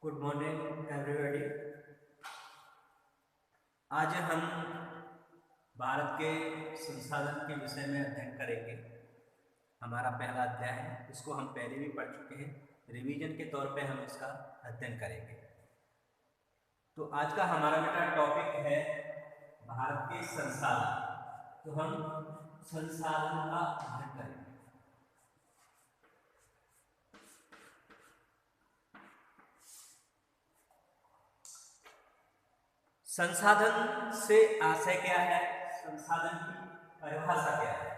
Good morning everybody. आज हम भारत के संसाधन के विषय में अध्ययन करेंगे। हमारा पहला अध्याय है, इसको हम पहले भी पढ़ चुके हैं। रिवीजन के तौर पे हम इसका अध्ययन करेंगे। तो आज का हमारा बेटा टॉपिक है भारत के संसाधन। तो हम संसाधन का अध्ययन करेंगे। संसाधन से आशय क्या है, संसाधन की परिभाषा क्या है?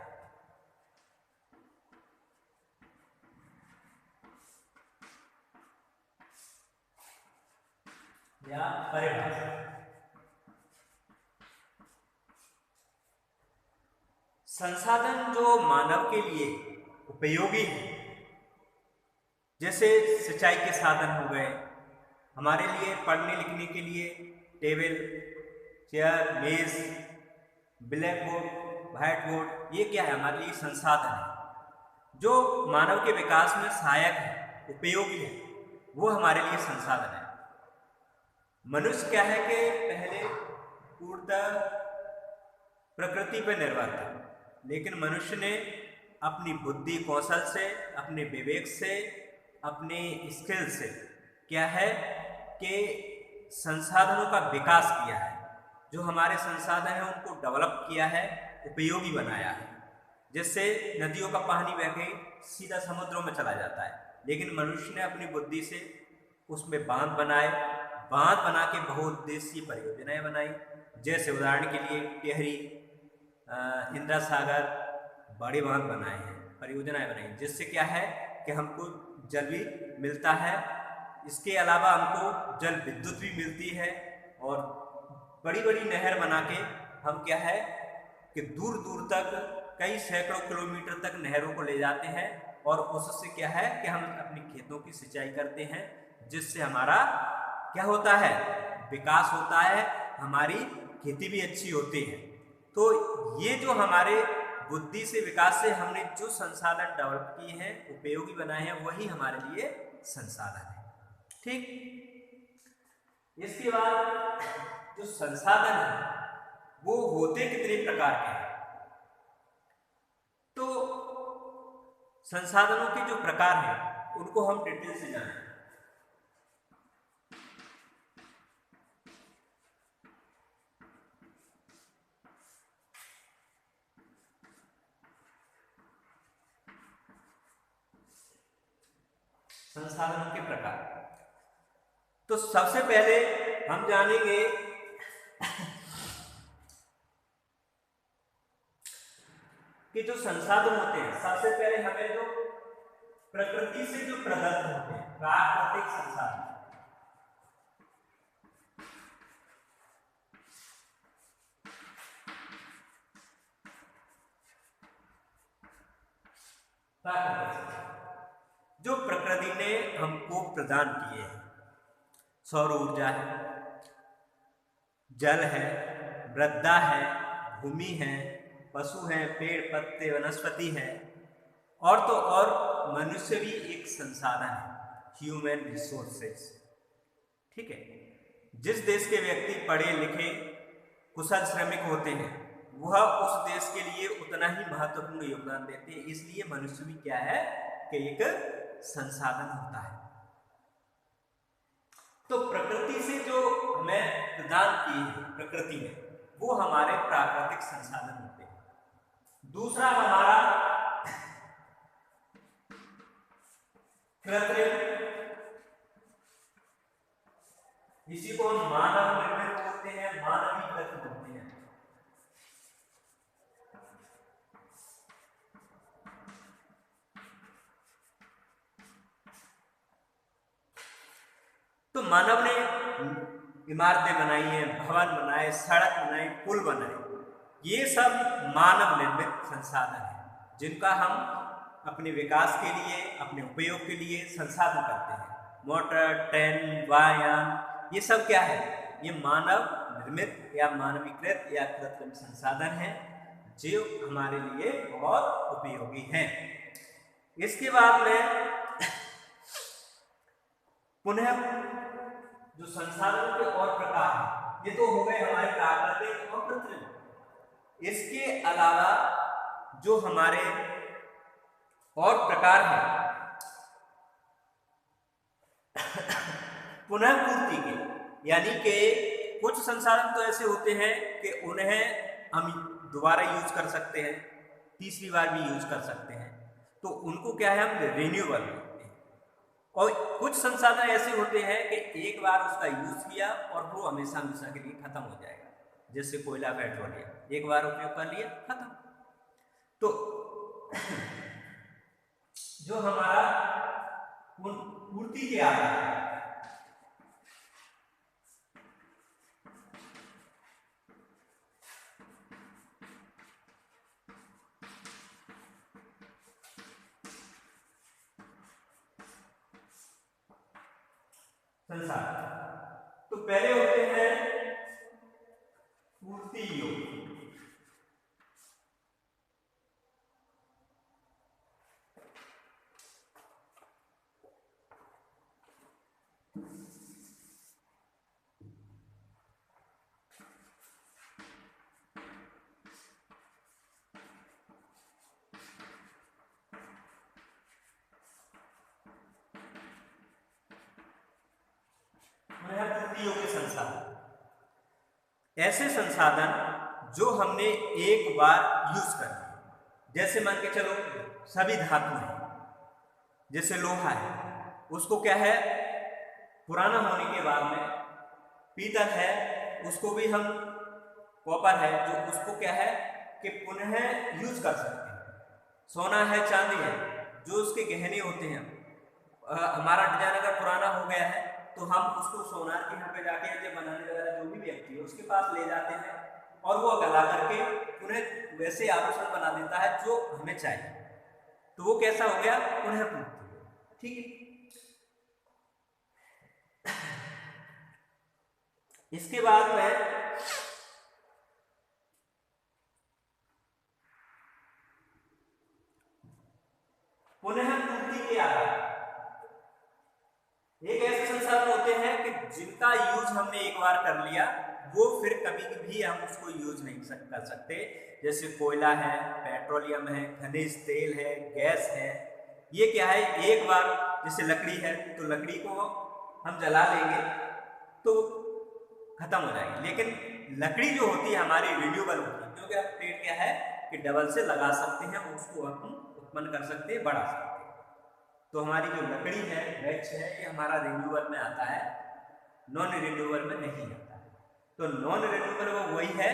या परिभाषा। संसाधन जो मानव के लिए उपयोगी है, जैसे सिंचाई के साधन हो गए, हमारे लिए पढ़ने लिखने के लिए टेबल, चेयर, मेज, ब्लैक बोर्ड, व्हाइट बोर्ड, ये क्या है? हमारे लिए संसाधन है जो मानव के विकास में सहायक है, उपयोगी है, वो हमारे लिए संसाधन है। मनुष्य क्या है कि पहले पूर्णतः प्रकृति पर निर्भर था, लेकिन मनुष्य ने अपनी बुद्धि कौशल से, अपने विवेक से, अपने स्किल से क्या है कि संसाधनों का विकास किया है। जो हमारे संसाधन हैं उनको डेवलप किया है, उपयोगी बनाया है। जिससे नदियों का पानी बह के सीधा समुद्रों में चला जाता है, लेकिन मनुष्य ने अपनी बुद्धि से उसमें बांध बनाए, बांध बना के बहुउद्देशीय परियोजनाएं बनाई। जैसे उदाहरण के लिए टिहरी, इंदिरा सागर, बड़े बांध बनाए हैं, परियोजनाएं बनाई, जिससे क्या है कि हमको जल भी मिलता है। इसके अलावा हमको जल विद्युत भी मिलती है, और बड़ी बड़ी नहर बना के हम क्या है कि दूर दूर तक, कई सैकड़ों किलोमीटर तक नहरों को ले जाते हैं, और उससे क्या है कि हम अपनी खेतों की सिंचाई करते हैं, जिससे हमारा क्या होता है, विकास होता है, हमारी खेती भी अच्छी होती है। तो ये जो हमारे बुद्धि से, विकास से हमने जो संसाधन डेवलप किए हैं, उपयोगी बनाए हैं, वही हमारे लिए संसाधन है। ठीक। इसके बाद जो संसाधन है वो होते कितने प्रकार के हैं? तो संसाधनों के जो प्रकार हैं उनको हम डिटेल से जानें। संसाधनों के प्रकार। तो सबसे पहले हम जानेंगे कि जो संसाधन होते हैं, सबसे पहले हमें जो प्रकृति से जो प्रदत्त होते हैं, प्राकृतिक संसाधन। जो प्रकृति ने हमको प्रदान किए हैं, सौर ऊर्जा है, जल है, मृदा है, भूमि है, पशु है, पेड़ पत्ते वनस्पति है, और तो और मनुष्य भी एक संसाधन है, ह्यूमन रिसोर्सेस। ठीक है। जिस देश के व्यक्ति पढ़े लिखे कुशल श्रमिक होते हैं, वह उस देश के लिए उतना ही महत्वपूर्ण योगदान देते हैं। इसलिए मनुष्य भी क्या है कि एक संसाधन होता है। तो प्रकृति से जो हमें प्रदान किए हैं प्रकृति ने, वो हमारे प्राकृतिक संसाधन होते हैं। दूसरा हमारा कृत्रिम, इसी को हम मानव निर्मित बोलते हैं, मानवीकृत बोलते हैं। तो मानव ने इमारतें बनाई हैं, भवन बनाए, सड़क बनाई, पुल बनाए, ये सब मानव निर्मित संसाधन है, जिनका हम अपने विकास के लिए, अपने उपयोग के लिए संसाधन करते हैं। मोटर, ट्रेन, वाहन, ये सब क्या है, ये मानव निर्मित या मानवीकृत या कृत्रिम संसाधन है, जो हमारे लिए बहुत उपयोगी हैं। इसके बाद में पुनः जो संसाधनों के और प्रकार हैं, ये तो हो गए हमारे प्राकृतिक और कृत्रिम। इसके अलावा जो हमारे और प्रकार हैं पुनः पूर्ति के, यानी कि कुछ संसाधन तो ऐसे होते हैं कि उन्हें हम दोबारा यूज कर सकते हैं, तीसरी बार भी यूज कर सकते हैं, तो उनको क्या है, हम रिन्यूएबल कहते हैं। और कुछ संसाधन ऐसे होते हैं कि एक बार उसका यूज किया और वो हमेशा हमेशा के लिए खत्म हो जाएगा, जैसे कोयला, पेट्रोलियम, एक बार उपयोग कर लिया खत्म। तो जो हमारा पूर्ति के आधार संसाधन, तो पहले होते हैं पूर्ति योग। योग्य संसाधन, ऐसे संसाधन जो हमने एक बार यूज कर लिए, जैसे मान के चलो सभी धातु हैं, जैसे लोहा है, उसको क्या है, पुराना होने के बाद में, पीतल है उसको भी हम, कॉपर है जो उसको क्या है कि पुनः यूज कर सकते हैं, सोना है, चांदी है जो उसके गहने होते हैं, हमारा डिजाइन अगर पुराना हो गया है तो हम उसको सोनार के यहाँ पे जाके जब बनाने वगैरह जो भी व्यक्ति है उसके पास ले जाते हैं और वो गला करके उन्हें वैसे आभूषण बना देता है जो हमें चाहिए, तो वो कैसा हो गया, पुनः पूर्ति। ठीक है, इसके बाद में पुनः पूर्ति के आधार एक ऐसे संसाधन होते हैं कि जिनका यूज हमने एक बार कर लिया, वो फिर कभी भी हम उसको यूज नहीं कर सकते, जैसे कोयला है, पेट्रोलियम है, खनिज तेल है, गैस है, ये क्या है, एक बार, जैसे लकड़ी है तो लकड़ी को हम जला लेंगे तो खत्म हो जाएगी, लेकिन लकड़ी जो होती है हमारी रिन्यूएबल होती है, क्योंकि अब पेड़ क्या है कि डबल से लगा सकते हैं, उसको हम उत्पन्न कर सकते हैं, बढ़ा सकते हैं। तो हमारी जो लकड़ी है, वृक्ष है, ये हमारा रिन्यूएबल में आता है, नॉन रिन्यूएबल में नहीं आता है। तो नॉन रिन्यूएबल वो वही है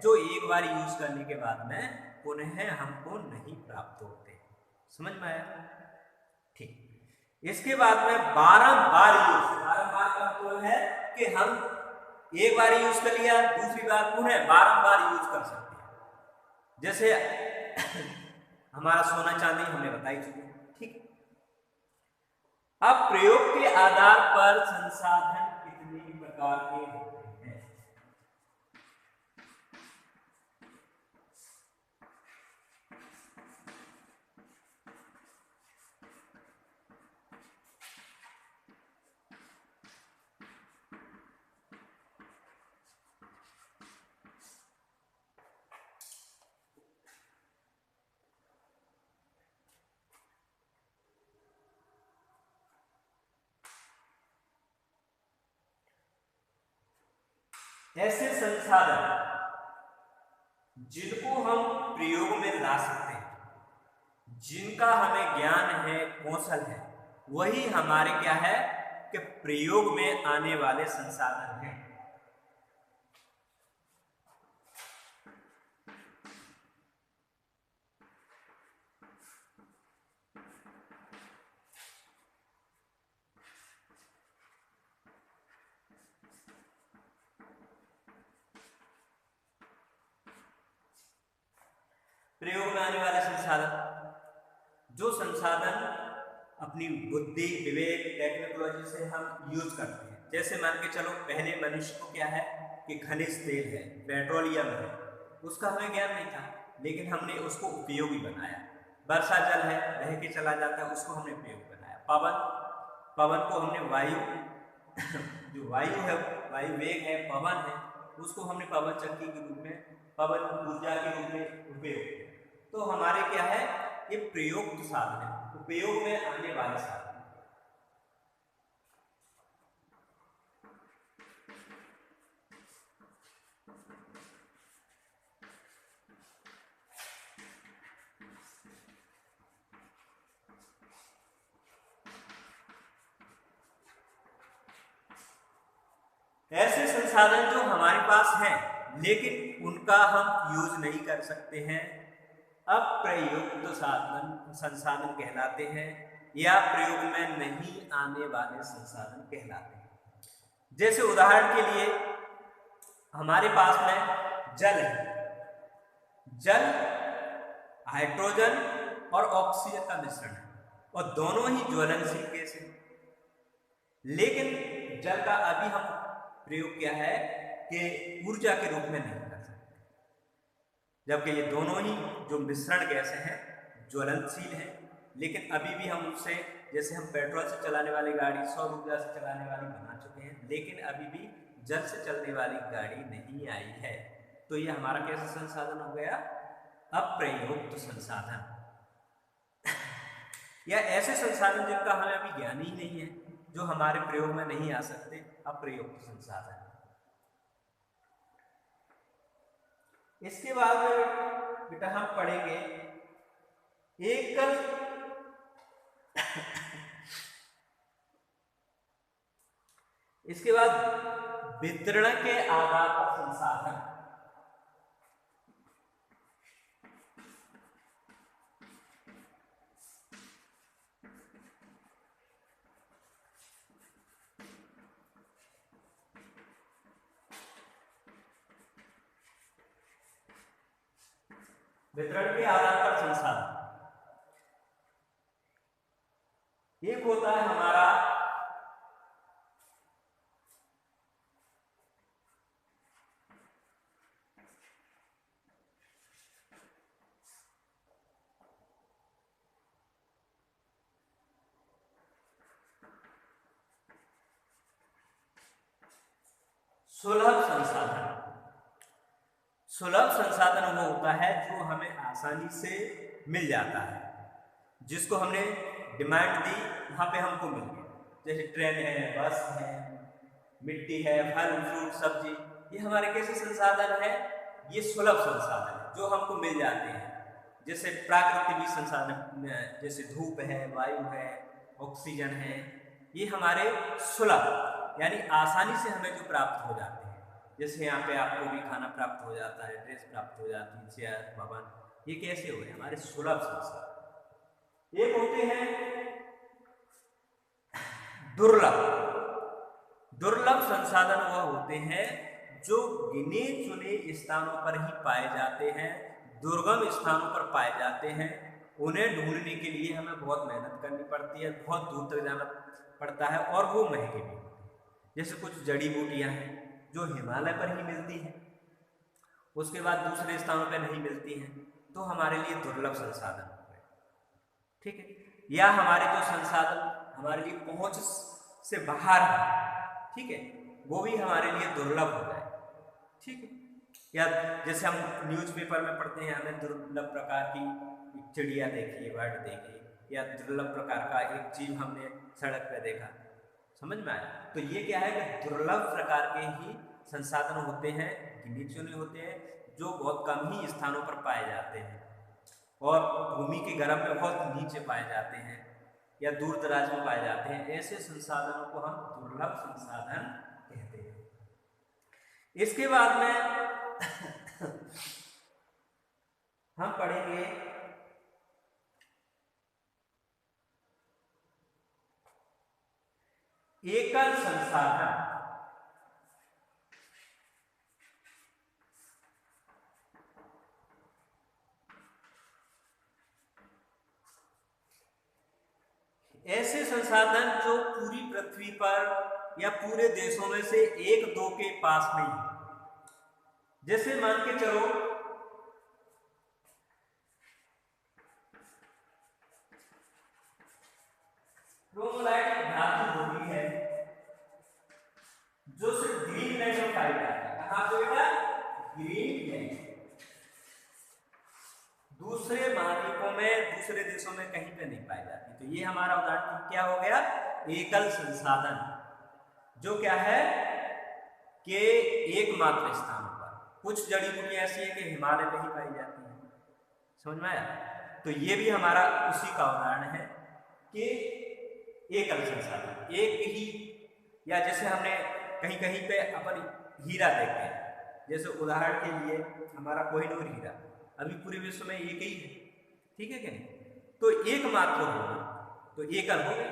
जो एक बार यूज करने के बाद में पुनः हमको नहीं प्राप्त होते। समझ में आया? ठीक, इसके बाद में बारंबार यूज, बारंबार का मतलब है कि हम एक बार यूज कर लिया, दूसरी बार पुनः बारंबार यूज कर सकते हैं, जैसे हमारा सोना चांदी हमने बताई चुके। ठीक, अब प्रयोग के आधार पर संसाधन कितने प्रकार के होते हैं? ऐसे संसाधन जिनको हम प्रयोग में ला सकते हैं, जिनका हमें ज्ञान है, कौशल है, वही हमारे क्या है कि प्रयोग में आने वाले संसाधन हैं। प्रयोग में आने वाले संसाधन, जो संसाधन अपनी बुद्धि, विवेक, टेक्नोलॉजी से हम यूज करते हैं, जैसे मान के चलो पहले मनुष्य को क्या है कि खनिज तेल है, पेट्रोलियम है, उसका हमें ज्ञान नहीं था, लेकिन हमने उसको उपयोगी बनाया। वर्षा जल है, बह के चला जाता है, उसको हमने उपयोगी बनाया। पवन, पवन को हमने वायु जो वायु है, वायु वेग है, पवन है, उसको हमने पवन चक्की के रूप में, पवन ऊर्जा के रूप में उपयोग किया। तो हमारे क्या है, ये प्रयुक्त साधन है, उपयोग में आने वाले साधन। ऐसे संसाधन जो हमारे पास हैं लेकिन उनका हम यूज नहीं कर सकते हैं, अप्रयुक्त साधन संसाधन कहलाते हैं, या प्रयोग में नहीं आने वाले संसाधन कहलाते हैं। जैसे उदाहरण के लिए हमारे पास में जल है, जल हाइड्रोजन और ऑक्सीजन का मिश्रण है और दोनों ही ज्वलनशील गैस है, लेकिन जल का अभी हम प्रयोग क्या है कि ऊर्जा के रूप में नहीं कर सकते, जबकि ये दोनों ही जो मिश्रण गैसें हैं ज्वलनशील हैं, लेकिन अभी भी हम उससे, जैसे हम पेट्रोल से चलाने वाली गाड़ी सौर ऊर्जा से चलाने वाली बना चुके हैं, लेकिन अभी भी जल से चलने वाली गाड़ी नहीं आई है। तो ये हमारा कैसा संसाधन हो गया, अप्रयुक्त संसाधन, या ऐसे संसाधन जिनका हमें अभी ज्ञान ही नहीं है, जो हमारे प्रयोग में नहीं आ सकते, अप्रयुक्त संसाधन। इसके बाद में बेटा हम पढ़ेंगे एकल इसके बाद वितरण के आधार पर संसाधन। वितरण के आधार पर संसाधन एक होता है हमारा सुलभ संसाधन। सुलभ संसाधन वो होता है जो हमें आसानी से मिल जाता है, जिसको हमने डिमांड दी वहाँ पे हमको मिल गया, जैसे ट्रेन है, बस है, मिट्टी है, फल फ्रूट सब्जी, ये हमारे कैसे संसाधन है, ये सुलभ संसाधन है जो हमको मिल जाते हैं। जैसे प्राकृतिक संसाधन, जैसे धूप है, वायु है, ऑक्सीजन है, ये हमारे सुलभ यानी आसानी से हमें जो प्राप्त हो जाते हैं। जैसे यहाँ पे आपको भी खाना प्राप्त हो जाता है, ड्रेस प्राप्त हो जाती है, चेयर, भवन, ये कैसे हुए हमारे सुलभ संसाधन। एक होते हैं दुर्लभ। दुर्लभ संसाधन वह होते हैं जो गिने चुने स्थानों पर ही पाए जाते हैं, दुर्गम स्थानों पर पाए जाते हैं। उन्हें ढूंढने के लिए हमें बहुत मेहनत करनी पड़ती है, बहुत दूर तक जाना पड़ता है और वो महंगे भी। जैसे कुछ जड़ी बूटियां हैं जो हिमालय पर ही मिलती हैं, उसके बाद दूसरे स्थानों पर नहीं मिलती हैं, तो हमारे लिए दुर्लभ संसाधन हो गए, ठीक है। या हमारे जो संसाधन हमारे लिए पहुंच से बाहर है, ठीक है, वो भी हमारे लिए दुर्लभ हो जाए, ठीक है। या जैसे हम न्यूज़पेपर में पढ़ते हैं, हमें दुर्लभ प्रकार की चिड़िया देखी, बर्ड देखी, या दुर्लभ प्रकार का एक जीव हमने सड़क पे देखा, समझ में आया। तो ये क्या है कि दुर्लभ प्रकार के ही संसाधन होते हैं, गिने चुने होते हैं, जो बहुत कम ही स्थानों पर पाए जाते हैं और भूमि के गर्भ में बहुत नीचे पाए जाते हैं या दूर दराज में पाए जाते हैं। ऐसे संसाधनों को हम दुर्लभ संसाधन कहते हैं। इसके बाद में हम पढ़ेंगे एकल संसाधन। ऐसे संसाधन जो पूरी पृथ्वी पर या पूरे देशों में से एक दो के पास नहीं है। जैसे मान के चलो क्रोमोलाइट धातु होती है, देशों में कहीं पे नहीं पाई जाती। तो ये हमारा उदाहरण क्या हो गया, एकल संसाधन, जो क्या है कि एकमात्र स्थानों पर। कुछ जड़ी बूटियां ऐसी है कि हिमालय पे ही पाई जाती हैं, समझ में आया। तो ये भी हमारा उसी का उदाहरण है कि एकल संसाधन, एक ही, या जैसे हमने कहीं कहीं पे अपन हीरा देखते हैं, जैसे उदाहरण के लिए हमारा कोहिनूर हीरा अभी पूरे विश्व में एक ही है, ठीक है कि नहीं। तो एकमात्र होगा तो एकल हो गया,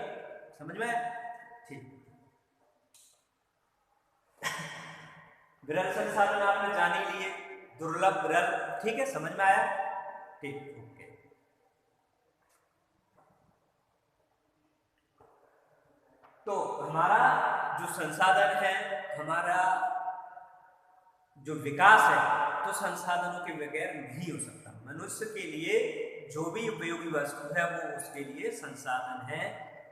समझ में आया, ठीक। विरल संसाधन आपने जान ही लिए, दुर्लभ विरल, ठीक है, समझ में आया, ठीक, ओके। तो हमारा जो संसाधन है, हमारा जो विकास है, तो संसाधनों के बगैर नहीं हो सकता। मनुष्य के लिए जो भी उपयोगी वस्तु है वो उसके लिए संसाधन है।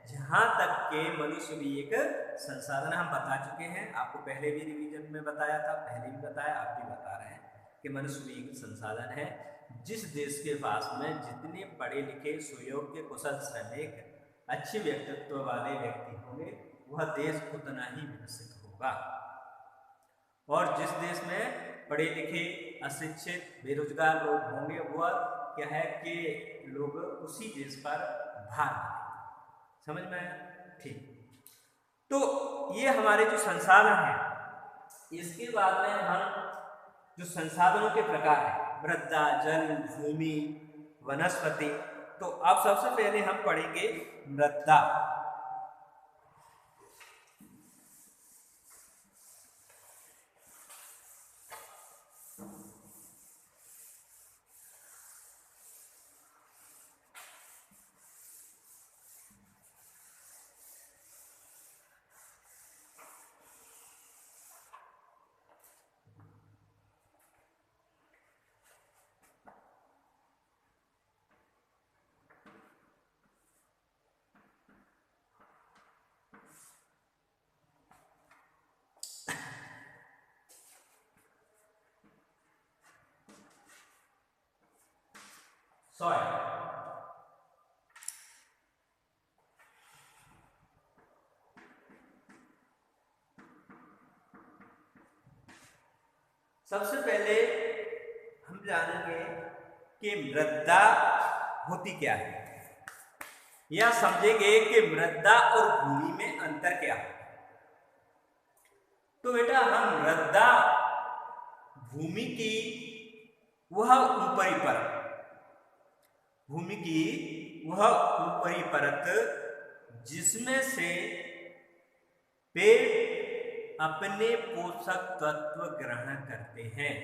जहां तक के मनुष्य भी एक संसाधन, हम बता चुके हैं, आपको पहले भी रिवीजन में बताया था, पहले भी बताया, आप भी बता रहे हैं कि मनुष्य भी एक संसाधन है। जिस देश के पास में जितने पढ़े लिखे, सुयोग्य, कुशल श्रमिक, अच्छे व्यक्तित्व वाले व्यक्ति होंगे, वह देश उतना ही विकसित होगा। और जिस देश में पढ़े लिखे, अशिक्षित, बेरोजगार लोग होंगे, वह क्या है कि लोग उसी देश पर भार डालेंगे। समझ में आया, ठीक। तो ये हमारे जो संसाधन हैं, इसके बाद में हम जो संसाधनों के प्रकार हैं, मृदा, जल, भूमि, वनस्पति। तो अब सबसे पहले हम पढ़ेंगे मृदा। सॉइल, सबसे पहले हम जानेंगे कि मृदा होती क्या है, या समझेंगे कि मृदा और भूमि में अंतर क्या है। तो बेटा, हम मृदा, भूमि की वह ऊपरी परत, भूमि की वह ऊपरी परत जिसमें से पेड़ अपने पोषक तत्व ग्रहण करते हैं,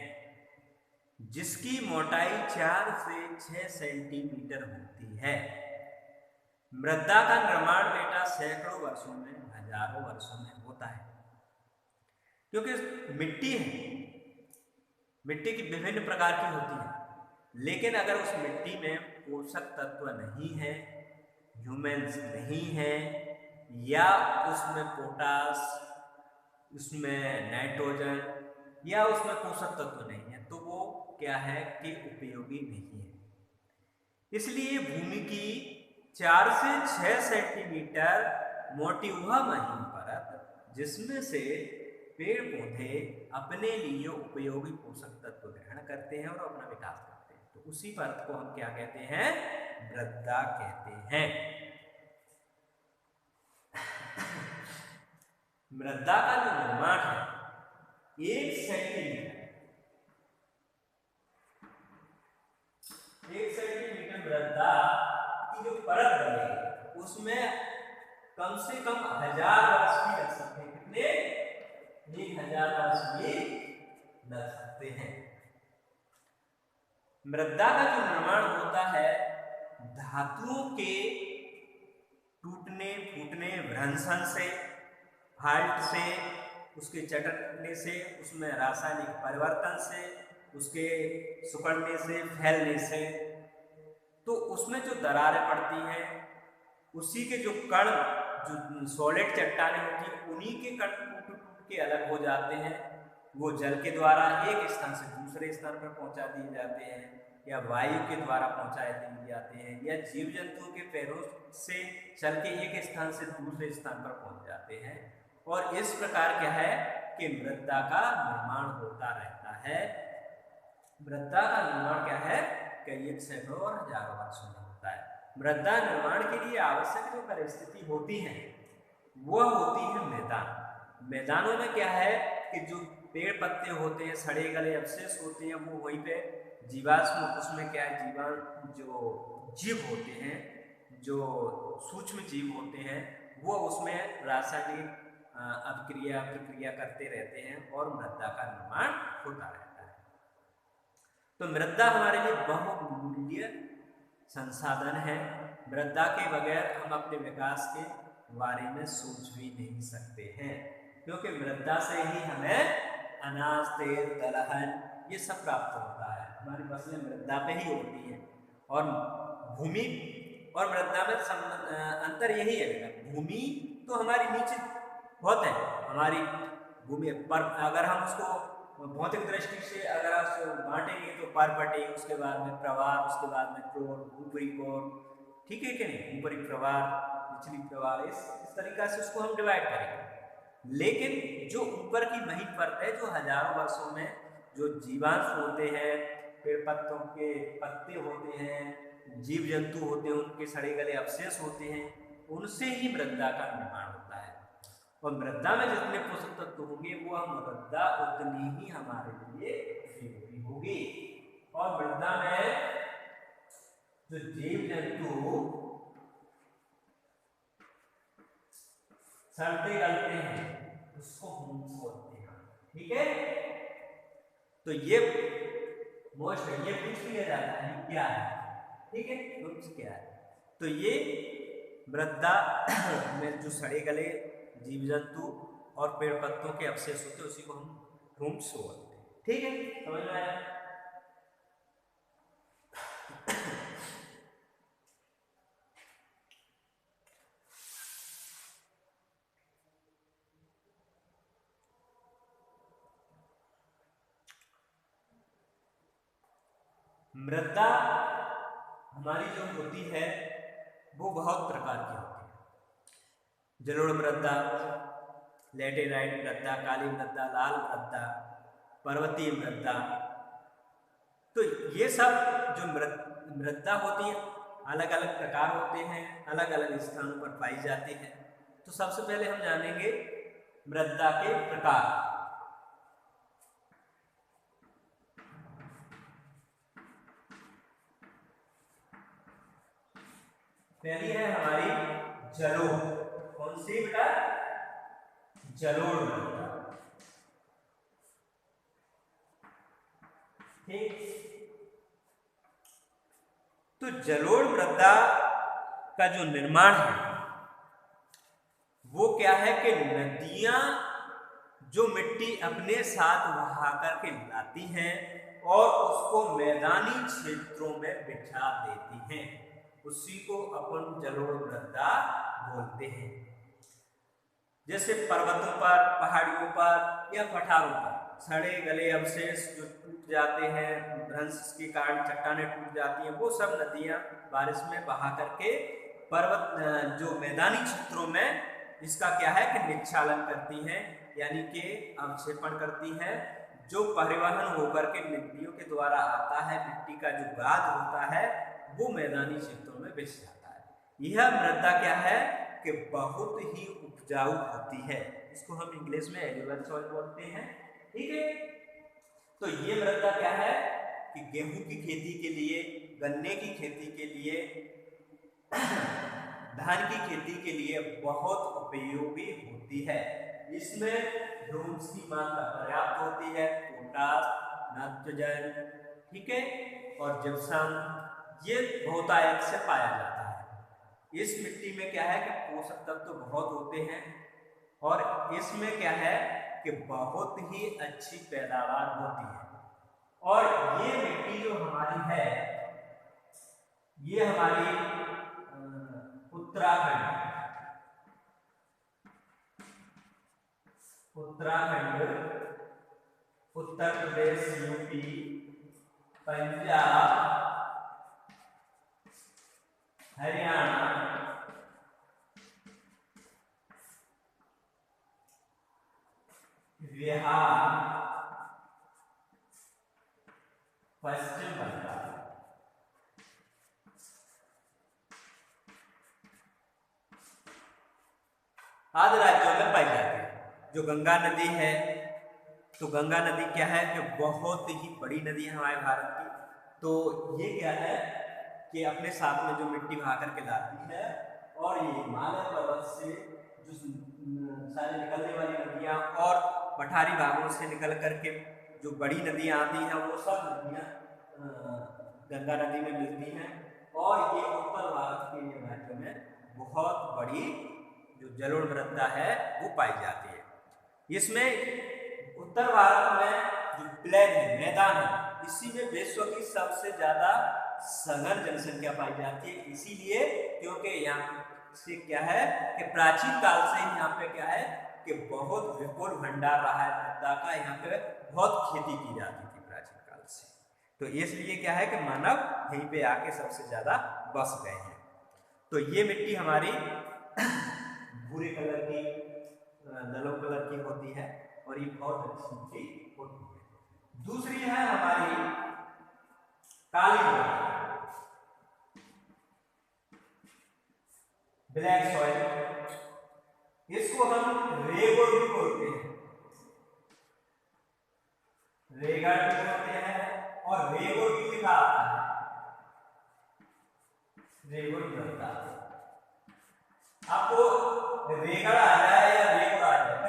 जिसकी मोटाई 4 से 6 सेंटीमीटर होती है। मृदा का निर्माण बेटा सैकड़ों वर्षों में, हजारों वर्षों में होता है, क्योंकि मिट्टी है, मिट्टी की विभिन्न प्रकार की होती है, लेकिन अगर उस मिट्टी में पोषक तत्व नहीं है, ह्यूमन्स नहीं है, या उसमें पोटास, उसमें नाइट्रोजन, या उसमें पोषक तत्व नहीं है, तो वो क्या है कि उपयोगी नहीं है। इसलिए भूमि की 4 से 6 सेंटीमीटर मोटी वह महीन परत जिसमें से पेड़ पौधे अपने लिए उपयोगी पोषक तत्व ग्रहण करते हैं और अपना विकास करते हैं, तो उसी परत को हम क्या कहते हैं, मृदा कहते हैं। मृदा का जो निर्माण है, 1 सेंटीमीटर मृदा की जो परत बनेगी, उसमें कम से कम 1000 वर्ष भी लग सकते हैं। कितने? 1000 वर्ष भी लग सकते हैं। मृदा का जो निर्माण होता है, धातुओं के टूटने, फूटने, भ्रंशन से, फाल्ट से, उसके चटकने से, उसमें रासायनिक परिवर्तन से, उसके सिकुड़ने से, फैलने से, तो उसमें जो दरारें पड़ती हैं, उसी के जो कण, जो सॉलिड चट्टानें होती हैं, उन्हीं के कण टूट टूट के अलग हो जाते हैं। वो जल के द्वारा एक स्थान से दूसरे स्थान पर पहुंचा दिए जाते हैं, या वायु के द्वारा पहुंचाए दिए जाते हैं या जीव जंतुओं के पैरों से चल के एक स्थान से दूसरे स्थान पर पहुंच जाते हैं। और इस प्रकार क्या है कि मृदा का निर्माण होता रहता है। मृदा का निर्माण क्या है कई सैकड़ों और हजारों वर्षों में होता है। मृदा निर्माण के लिए आवश्यक जो परिस्थिति होती है वह होती है मैदान। मैदानों में क्या है कि जो पेड़ पत्ते होते हैं, सड़े गले अवशेष होते हैं, वो वहीं पे जीवाश्म, उसमें क्या है जीवाणु जो जीव होते हैं, जो सूक्ष्म जीव होते हैं, वो उसमें रासायनिक अभिक्रिया प्रक्रिया करते रहते हैं और मृदा का निर्माण होता रहता है। तो मृदा हमारे लिए बहुमूल्य संसाधन है। मृदा के बगैर हम अपने विकास के बारे में सोच भी नहीं सकते हैं, क्योंकि मृदा से ही हमें अनाज, तेल, दलहन ये सब प्राप्त होता है। हमारी फसलें मृदा पे ही होती हैं। और भूमि और मृदा में अंतर यही है, भूमि तो हमारी नीचे बहुत है, हमारी भूमि पर अगर हम उसको भौतिक दृष्टि से अगर आप बांटेंगे तो परपटी, उसके बाद में प्रवाह, उसके बाद में कोर, ऊपरी कोर, ठीक है कि नहीं, ऊपरी प्रवाह, निचली प्रवाह, इस तरीका से उसको हम डिवाइड करेंगे। लेकिन जो ऊपर की महीन परत है, जो हजारों वर्षों में जो जीवांश होते हैं, पेड़ पत्तों के पत्ते होते हैं, जीव जंतु होते हैं, उनके सड़े गले अवशेष होते हैं, उनसे ही मृदा का निर्माण होता है। और मृदा में जितने पोषक तत्व होंगे वो मृदा उतनी ही हमारे लिए उपयोगी होगी। और मृदा में जो जीव जंतु सड़ते गलते हैं उसको ह्यूमस बोलते हैं, ठीक है। तो ये मोस्ट ये पूछ लिया जाता है क्या है, ठीक है, ह्यूमस क्या है। तो ये मृदा में जो सड़े गले जीव जंतु और पेड़ पत्तों के अवशेष होते हैं उसी को हम ह्यूमस बोलते हैं, ठीक है, समझ में आया। मृदा हमारी जो होती है वो बहुत प्रकार की होती है। जलोढ़ मृदा, लैटेराइट मृदा, काली मृदा, लाल मृदा, पर्वतीय मृदा। तो ये सब जो मृदा होती है अलग अलग प्रकार होते हैं, अलग अलग स्थानों पर पाई जाती है। तो सबसे पहले हम जानेंगे मृदा के प्रकार। पहली है हमारी जलोढ़। कौन सी बेटा? जलोढ़ मृदा, ठीक। तो जलोढ़ मृदा का जो निर्माण है वो क्या है कि नदियां जो मिट्टी अपने साथ बहा करके लाती हैं और उसको मैदानी क्षेत्रों में बिछा देती हैं, उसी को अपन जलोढ़ मृदा बोलते हैं। जैसे पर्वतों पर, पहाड़ियों पर या पठारों पर सड़े गले अवशेष जो टूट जाते हैं, भ्रंश के कारण चट्टानें टूट जाती हैं, वो सब नदियां बारिश में बहा करके पर्वत जो मैदानी क्षेत्रों में इसका क्या है कि निक्षालन करती हैं, यानी कि अवक्षेपण करती हैं। जो परिवहन होकर के नदियों के द्वारा आता है, मिट्टी का जो गाद होता है वो मैदानी क्षेत्रों में बिछ जाता है। यह मृदा क्या है कि बहुत ही उपजाऊ होती है, इसको हम इंग्लिश में एल्यूवियल सॉइल बोलते हैं, ठीक है। तो ये मृदा क्या है कि गेहूं की खेती के लिए, गन्ने की खेती के लिए, धान की खेती के लिए बहुत उपयोगी होती है। इसमें ह्यूमस की मात्रा पर्याप्त होती है, पोटास, नाइट्रोजन, ठीक है, और जिप्सम, ये बहुतायत से पाया जाता है। इस मिट्टी में क्या है कि पोषक तत्व तो बहुत होते हैं और इसमें क्या है कि बहुत ही अच्छी पैदावार होती है। और ये मिट्टी जो हमारी है, ये हमारी उत्तराखंड, उत्तर प्रदेश, यूपी, पंजाब, हरियाणा, बिहार, पश्चिम बंगाल। आदि राज्यों में पाई जाती है। जो गंगा नदी है, तो गंगा नदी क्या है कि बहुत ही बड़ी नदी है हमारे भारत की। तो ये क्या है कि अपने साथ में जो मिट्टी बहा करके लाती है, और ये हिमालय पर्वत से जो सारी निकलने वाली नदियाँ और पठारी भागों से निकल करके जो बड़ी नदियाँ आती हैं, वो सब नदियाँ गंगा नदी में मिलती हैं। और ये उत्तर भारत के राज्यों में बहुत बड़ी जो जलोढ़ है वो पाई जाती है। इसमें उत्तर भारत में जो प्लेन है, मैदान है, इसी में विश्व की सबसे ज्यादा सघन जनसंख्या पाई जाती है। इसीलिए क्योंकि यहाँ से क्या है कि प्राचीन काल से यहाँ पे क्या है कि बहुत विपुल भंडार रहा है मृदा का। यहाँ पे बहुत खेती की जाती थी प्राचीन काल से। तो इसलिए क्या है कि मानव यहीं पे आके सबसे ज्यादा बस गए हैं। तो ये मिट्टी हमारी भूरे कलर की, नलो कलर की होती है, और ये बहुत अच्छी मिट्टी होती है। दूसरी है हमारी काली मिट्टी, ब्लैक सॉइल। इसको हम रेगड़ भी बोलते हैं, रेगड़ भी बोलते हैं, और रेगड़ भी लिखा आता है, रेगड़ भी बनता है। आपको रेगड़ा